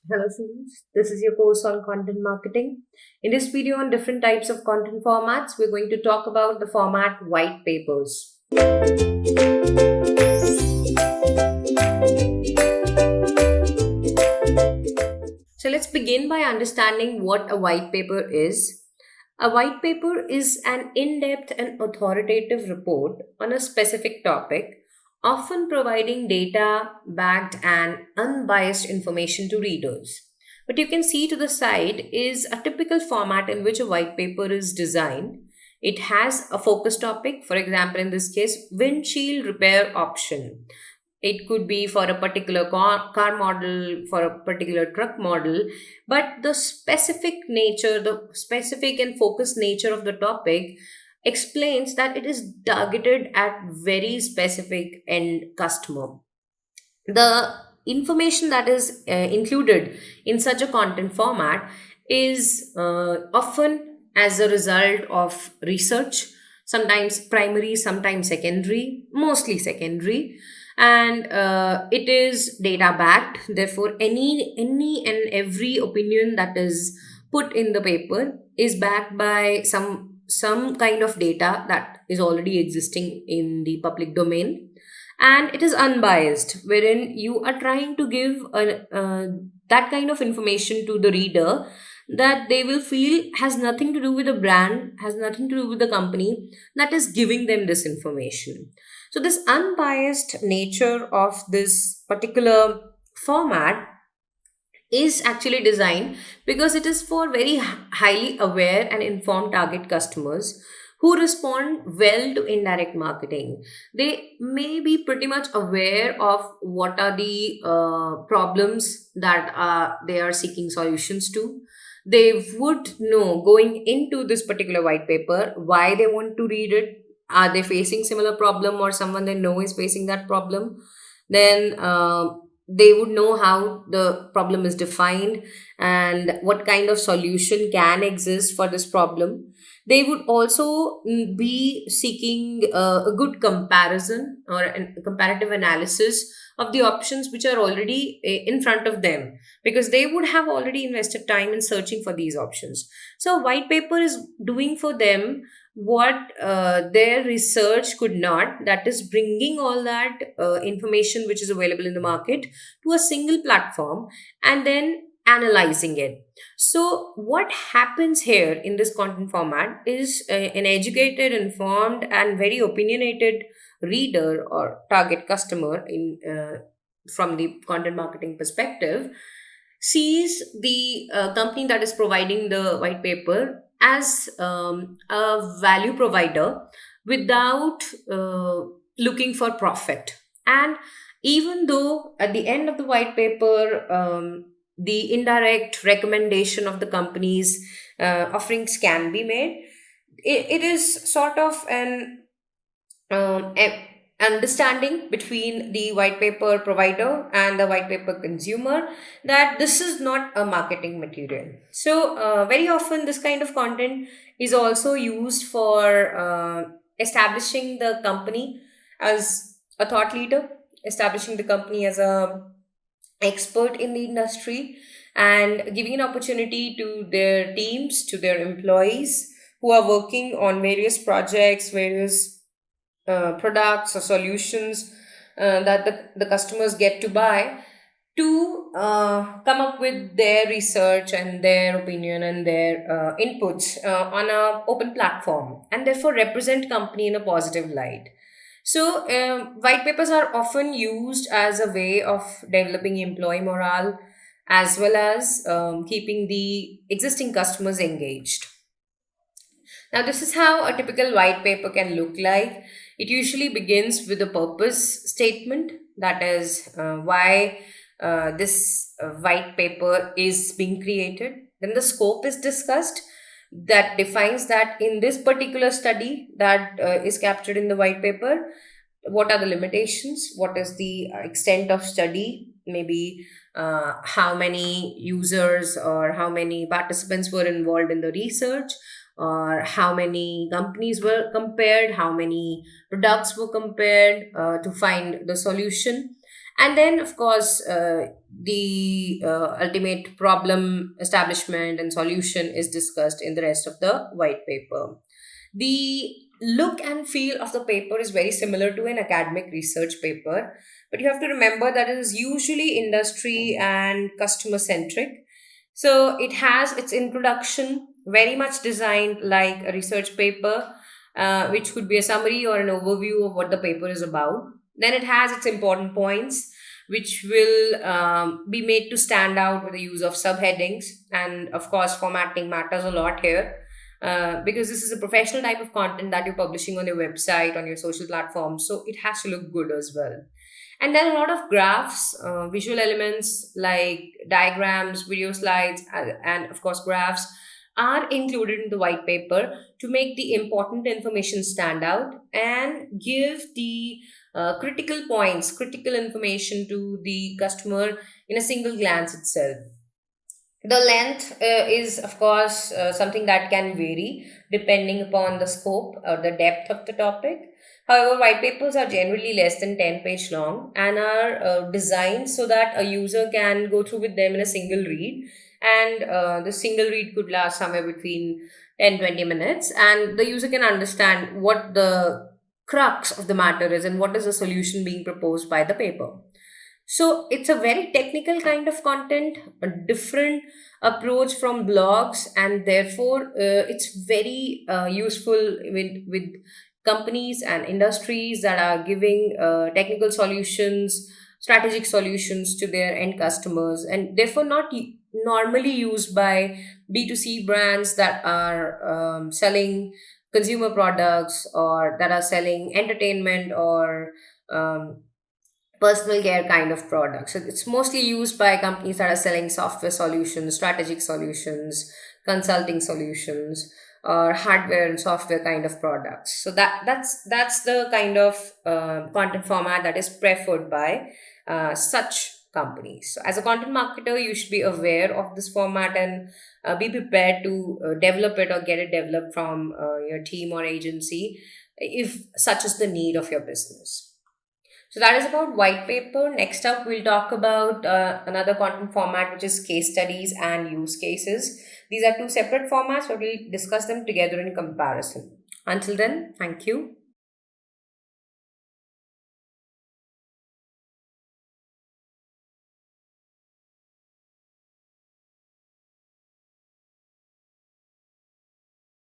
Hello students, this is your course on content marketing. In this video on different types of content formats, we're going to talk about the format white papers. So let's begin by understanding what a white paper is. A white paper is an in-depth and authoritative report on a specific topic, often providing data-backed and unbiased information to readers. What you can see to the side is a typical format in which a white paper is designed. It has a focus topic, for example, in this case, windshield repair option. It could be for a particular car model, for a particular truck model, but the specific and focused nature of the topic explains that it is targeted at very specific end customer. The information that is included in such a content format is often as a result of research, sometimes primary, sometimes secondary, mostly secondary, and it is data backed. Therefore, any and every opinion that is put in the paper is backed by some kind of data that is already existing in the public domain, and it is unbiased, wherein you are trying to give that kind of information to the reader that they will feel has nothing to do with the brand, has nothing to do with the company that is giving them this information. So this unbiased nature of this particular format is actually designed because it is for very highly aware and informed target customers who respond well to indirect marketing. They may be pretty much aware of what are the problems that they are seeking solutions to. They would know going into this particular white paper why they want to read it. Are they facing similar problem, or someone they know is facing that problem? Then they would know how the problem is defined and what kind of solution can exist for this problem. They would also be seeking a good comparison or a comparative analysis of the options which are already in front of them, because they would have already invested time in searching for these options. So white paper is doing for them what their research could not, that is bringing all that information which is available in the market to a single platform and then analyzing it. So what happens here in this content format is an educated, informed and very opinionated reader or target customer in from the content marketing perspective sees the company that is providing the white paper as a value provider without looking for profit. And even though at the end of the white paper, the indirect recommendation of the company's offerings can be made, it is sort of an understanding between the white paper provider and the white paper consumer that this is not a marketing material. So very often this kind of content is also used for establishing the company as a thought leader, establishing the company as a expert in the industry, and giving an opportunity to their teams, to their employees who are working on various projects, various products or solutions that the customers get to buy, to come up with their research and their opinion and their inputs on a open platform, and therefore represent company in a positive light. So white papers are often used as a way of developing employee morale, as well as keeping the existing customers engaged. Now, this is how a typical white paper can look like. It usually begins with a purpose statement, that is, why this white paper is being created. Then the scope is discussed, that defines that in this particular study that is captured in the white paper, what are the limitations, what is the extent of study, maybe how many users or how many participants were involved in the research, or how many companies were compared, how many products were compared to find the solution. And then, of course, the ultimate problem establishment and solution is discussed in the rest of the white paper. The look and feel of the paper is very similar to an academic research paper, but you have to remember that it is usually industry and customer centric. So it has its introduction very much designed like a research paper, which could be a summary or an overview of what the paper is about. Then it has its important points, which will be made to stand out with the use of subheadings. And of course, formatting matters a lot here, because this is a professional type of content that you're publishing on your website, on your social platforms. So it has to look good as well. And then a lot of graphs, visual elements like diagrams, video slides, and of course, graphs are included in the white paper to make the important information stand out and give the critical points, critical information to the customer in a single glance itself. The length is, of course, something that can vary depending upon the scope or the depth of the topic. However, white papers are generally less than 10-page long and are designed so that a user can go through with them in a single read. And the single read could last somewhere between 10-20 minutes, and the user can understand what the crux of the matter is and what is the solution being proposed by the paper. So it's a very technical kind of content, a different approach from blogs, and therefore it's very useful with companies and industries that are giving technical solutions, strategic solutions to their end customers, and therefore not normally used by B2C brands that are selling consumer products or that are selling entertainment or um, personal care kind of products. So it's mostly used by companies that are selling software solutions, strategic solutions, consulting solutions, or hardware and software kind of products. So that's the kind of content format that is preferred by such companies. So as a content marketer, you should be aware of this format and be prepared to develop it or get it developed from your team or agency if such is the need of your business. So that is about white paper. Next up, we'll talk about another content format, which is case studies and use cases. These are two separate formats, but we'll discuss them together in comparison. Until then, thank you.